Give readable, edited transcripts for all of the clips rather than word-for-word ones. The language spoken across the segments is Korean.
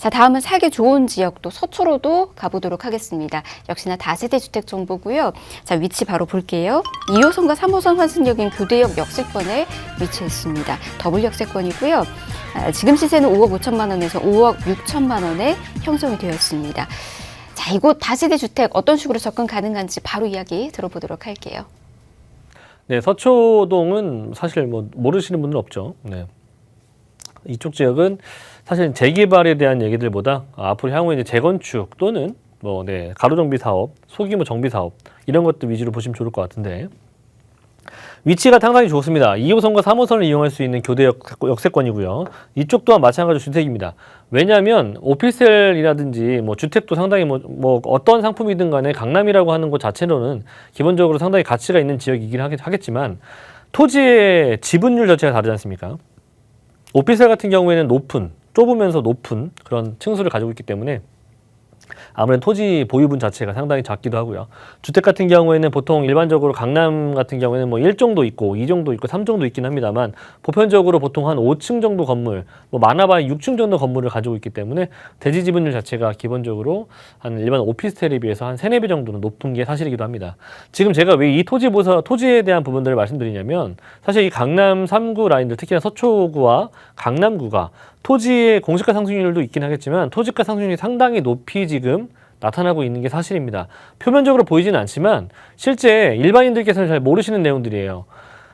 자, 다음은 살기 좋은 지역도 서초로도 가보도록 하겠습니다. 역시나 다세대 주택 정보고요. 자, 위치 바로 볼게요. 2호선과 3호선 환승역인 교대역 역세권에 위치해 있습니다. 더블 역세권이고요. 지금 시세는 5억 5천만 원에서 5억 6천만 원에 형성이 되어 있습니다. 자, 이곳 다세대 주택 어떤 식으로 접근 가능한지 바로 이야기 들어보도록 할게요. 네, 서초동은 사실 뭐 모르시는 분은 없죠. 네. 이쪽 지역은 사실 재개발에 대한 얘기들보다 앞으로 향후에 이제 재건축 또는 뭐 가로정비 사업, 소규모 정비 사업 이런 것들 위주로 보시면 좋을 것 같은데 위치가 상당히 좋습니다. 2호선과 3호선을 이용할 수 있는 교대역 역세권이고요. 이쪽 또한 마찬가지로 주택입니다. 왜냐하면 오피스텔이라든지 뭐 주택도 상당히 뭐 어떤 상품이든 간에 강남이라고 하는 곳 자체로는 기본적으로 상당히 가치가 있는 지역이긴 하겠지만 토지의 지분율 자체가 다르지 않습니까? 오피스텔 같은 경우에는 좁으면서 높은 그런 층수를 가지고 있기 때문에 아무래도 토지 보유분 자체가 상당히 작기도 하고요. 주택 같은 경우에는 보통 일반적으로 강남 같은 경우에는 뭐 1정도 있고 2정도 있고 3정도 있긴 합니다만 보편적으로 보통 한 5층 정도 건물, 뭐 많아봐야 6층 정도 건물을 가지고 있기 때문에 대지 지분율 자체가 기본적으로 한 일반 오피스텔에 비해서 한 3, 4배 정도는 높은 게 사실이기도 합니다. 지금 제가 왜 이 토지에 대한 부분들을 말씀드리냐면 사실 이 강남 3구 라인들 특히나 서초구와 강남구가 토지의 공시가 상승률도 있긴 하겠지만 토지가 상승률이 상당히 높이 지금 나타나고 있는 게 사실입니다. 표면적으로 보이지는 않지만 실제 일반인들께서는 잘 모르시는 내용들이에요.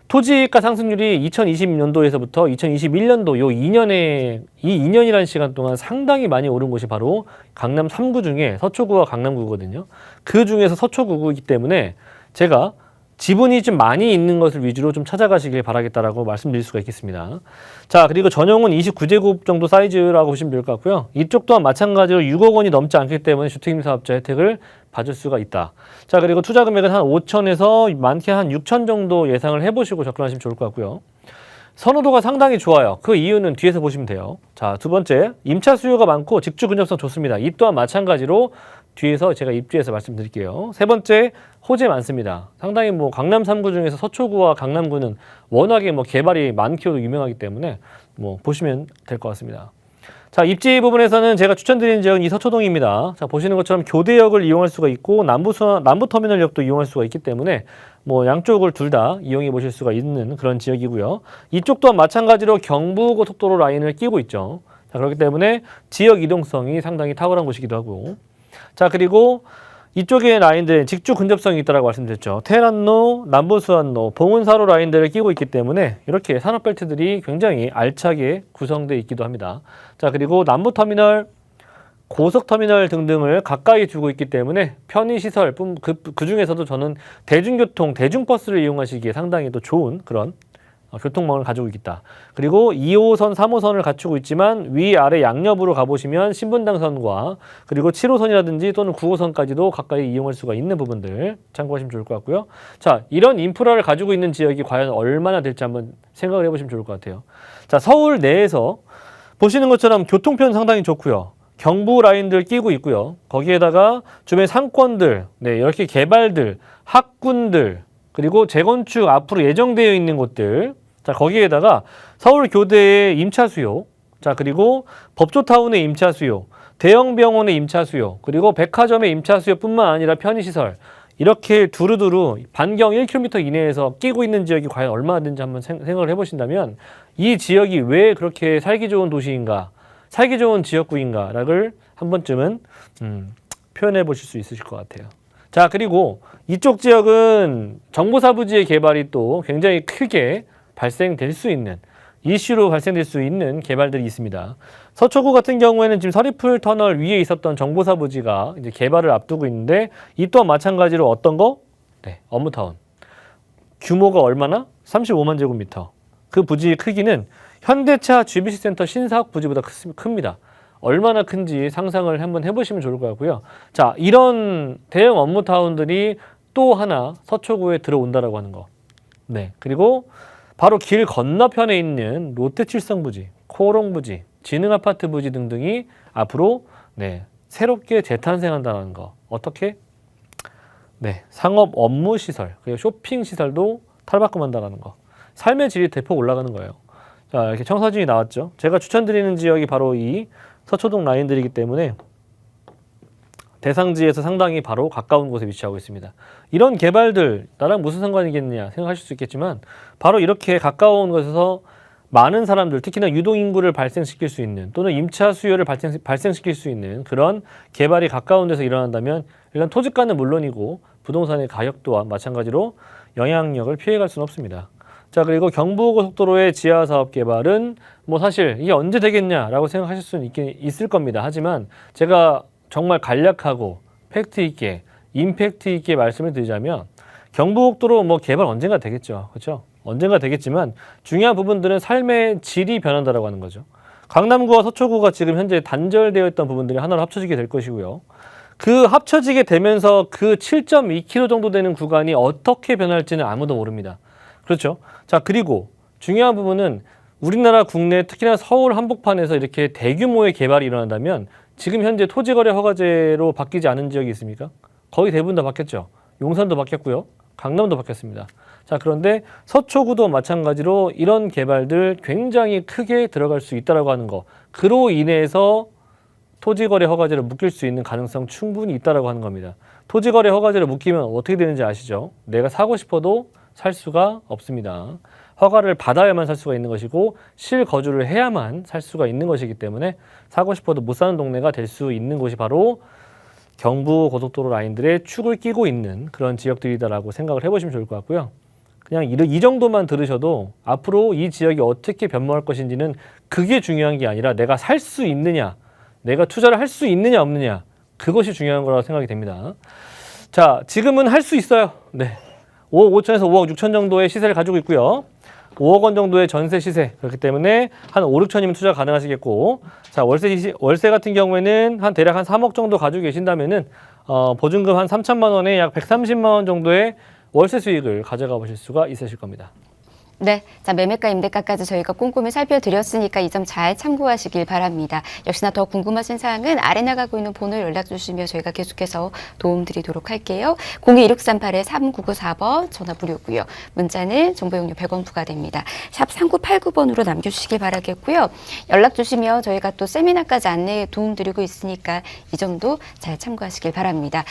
토지가 상승률이 2020년도에서부터 2021년도 이 2년이라는 시간 동안 상당히 많이 오른 곳이 바로 강남 3구 중에 서초구와 강남구거든요. 그 중에서 서초구이기 때문에 제가 지분이 좀 많이 있는 것을 위주로 좀 찾아가시길 바라겠다라고 말씀드릴 수가 있겠습니다. 자, 그리고 전용은 29제곱 정도 사이즈라고 보시면 될 것 같고요. 이쪽 또한 마찬가지로 6억 원이 넘지 않기 때문에 주택임대사업자 혜택을 받을 수가 있다. 자, 그리고 투자 금액은 한 5천에서 많게 한 6천 정도 예상을 해보시고 접근하시면 좋을 것 같고요. 선호도가 상당히 좋아요. 그 이유는 뒤에서 보시면 돼요. 자, 두 번째, 임차 수요가 많고 직주 근접성 좋습니다. 이 또한 마찬가지로 뒤에서 제가 입주해서 말씀드릴게요. 세 번째, 호재 많습니다. 상당히 뭐 강남 3구 중에서 서초구와 강남구는 워낙에 뭐 개발이 많기로 유명하기 때문에 뭐 보시면 될 것 같습니다. 자, 입지 부분에서는 제가 추천드리는 지역은 이 서초동입니다. 자, 보시는 것처럼 교대역을 이용할 수가 있고 남부터미널역도 이용할 수가 있기 때문에 뭐 양쪽을 둘 다 이용해 보실 수가 있는 그런 지역이고요. 이쪽 또한 마찬가지로 경부고속도로 라인을 끼고 있죠. 자, 그렇기 때문에 지역 이동성이 상당히 탁월한 곳이기도 하고. 자, 그리고 이쪽의 라인들 직주 근접성이 있다고 말씀드렸죠. 테란로, 남부수안로, 봉은사로 라인들을 끼고 있기 때문에 이렇게 산업벨트들이 굉장히 알차게 구성되어 있기도 합니다. 자, 그리고 남부터미널, 고속터미널 등등을 가까이 두고 있기 때문에 편의시설, 그 중에서도 저는 대중교통, 대중버스를 이용하시기에 상당히 또 좋은 그런 교통망을 가지고 있다. 그리고 2호선, 3호선을 갖추고 있지만 위아래 양옆으로 가보시면 신분당선과 그리고 7호선이라든지 또는 9호선까지도 가까이 이용할 수가 있는 부분들 참고하시면 좋을 것 같고요. 자, 이런 인프라를 가지고 있는 지역이 과연 얼마나 될지 한번 생각을 해보시면 좋을 것 같아요. 자, 서울 내에서 보시는 것처럼 교통편 상당히 좋고요. 경부 라인들 끼고 있고요. 거기에다가 주변 상권들, 이렇게 개발들, 학군들, 그리고 재건축 앞으로 예정되어 있는 곳들, 자, 거기에다가 서울 교대의 임차 수요, 자, 그리고 법조타운의 임차 수요, 대형 병원의 임차 수요, 그리고 백화점의 임차 수요뿐만 아니라 편의시설, 이렇게 두루두루 반경 1km 이내에서 끼고 있는 지역이 과연 얼마나 되는지 한번 생각을 해보신다면 이 지역이 왜 그렇게 살기 좋은 도시인가, 살기 좋은 지역구인가를 한 번쯤은 표현해 보실 수 있으실 것 같아요. 자, 그리고 이쪽 지역은 정보사 부지의 개발이 또 굉장히 크게 발생될 수 있는 이슈로 발생될 수 있는 개발들이 있습니다. 서초구 같은 경우에는 지금 서리풀 터널 위에 있었던 정보사 부지가 이제 개발을 앞두고 있는데 이 또한 마찬가지로 어떤 거? 업무타운. 규모가 얼마나? 35만 제곱미터. 그 부지의 크기는 현대차 GBC센터 신사옥 부지보다 큽니다. 얼마나 큰지 상상을 한번 해보시면 좋을 것 같고요. 자, 이런 대형 업무타운들이 또 하나 서초구에 들어온다라고 하는 거. 그리고 바로 길 건너편에 있는 롯데칠성부지, 코롱부지, 지능아파트 부지 등등이 앞으로 새롭게 재탄생한다는 거. 어떻게? 상업 업무시설, 그리고 쇼핑시설도 탈바꿈한다는 거. 삶의 질이 대폭 올라가는 거예요. 자, 이렇게 청사진이 나왔죠. 제가 추천드리는 지역이 바로 이 서초동 라인들이기 때문에 대상지에서 상당히 바로 가까운 곳에 위치하고 있습니다. 이런 개발들 나랑 무슨 상관이겠느냐 생각하실 수 있겠지만 바로 이렇게 가까운 곳에서 많은 사람들, 특히나 유동인구를 발생시킬 수 있는 또는 임차 수요를 발생시킬 수 있는 그런 개발이 가까운 데서 일어난다면 일단 토지가는 물론이고 부동산의 가격도와 마찬가지로 영향력을 피해갈 수는 없습니다. 자, 그리고 경부고속도로의 지하사업 개발은 뭐 사실 이게 언제 되겠냐라고 생각하실 수는 있을 겁니다. 하지만 제가 정말 간략하고 팩트 있게, 임팩트 있게 말씀을 드리자면 경부고속도로 뭐 개발 언젠가 되겠죠. 그렇죠? 언젠가 되겠지만 중요한 부분들은 삶의 질이 변한다라고 하는 거죠. 강남구와 서초구가 지금 현재 단절되어 있던 부분들이 하나로 합쳐지게 될 것이고요. 그 합쳐지게 되면서 그 7.2km 정도 되는 구간이 어떻게 변할지는 아무도 모릅니다. 그렇죠? 자, 그리고 중요한 부분은 우리나라 국내 특히나 서울 한복판에서 이렇게 대규모의 개발이 일어난다면 지금 현재 토지거래 허가제로 바뀌지 않은 지역이 있습니까? 거의 대부분 다 바뀌었죠. 용산도 바뀌었고요. 강남도 바뀌었습니다. 자, 그런데 서초구도 마찬가지로 이런 개발들 굉장히 크게 들어갈 수 있다라고 하는 거. 그로 인해서 토지거래 허가제를 묶일 수 있는 가능성 충분히 있다라고 하는 겁니다. 토지거래 허가제를 묶이면 어떻게 되는지 아시죠? 내가 사고 싶어도 살 수가 없습니다. 허가를 받아야만 살 수가 있는 것이고 실거주를 해야만 살 수가 있는 것이기 때문에 사고 싶어도 못 사는 동네가 될 수 있는 곳이 바로 경부고속도로 라인들의 축을 끼고 있는 그런 지역들이다라고 생각을 해보시면 좋을 것 같고요. 그냥 이 정도만 들으셔도 앞으로 이 지역이 어떻게 변모할 것인지는 그게 중요한 게 아니라 내가 살 수 있느냐, 내가 투자를 할 수 있느냐 없느냐, 그것이 중요한 거라고 생각이 됩니다. 자, 지금은 할 수 있어요. 네, 5억 5천에서 5억 6천 정도의 시세를 가지고 있고요. 5억 원 정도의 전세 시세, 그렇기 때문에 한 5, 6천이면 투자 가능하시겠고, 자, 월세 같은 경우에는 대략 한 3억 정도 가지고 계신다면은 보증금 한 3천만 원에 약 130만 원 정도의 월세 수익을 가져가 보실 수가 있으실 겁니다. 네, 자, 매매가 임대가까지 저희가 꼼꼼히 살펴드렸으니까 이 점 잘 참고하시길 바랍니다. 역시나 더 궁금하신 사항은 아래 나가고 있는 번호에 연락 주시면 저희가 계속해서 도움드리도록 할게요. 02-163-8994번 전화 무료고요. 문자는 정보용료 100원 부과됩니다. 샵 3989번으로 남겨주시길 바라겠고요. 연락 주시면 저희가 또 세미나까지 안내에 도움드리고 있으니까 이 점도 잘 참고하시길 바랍니다.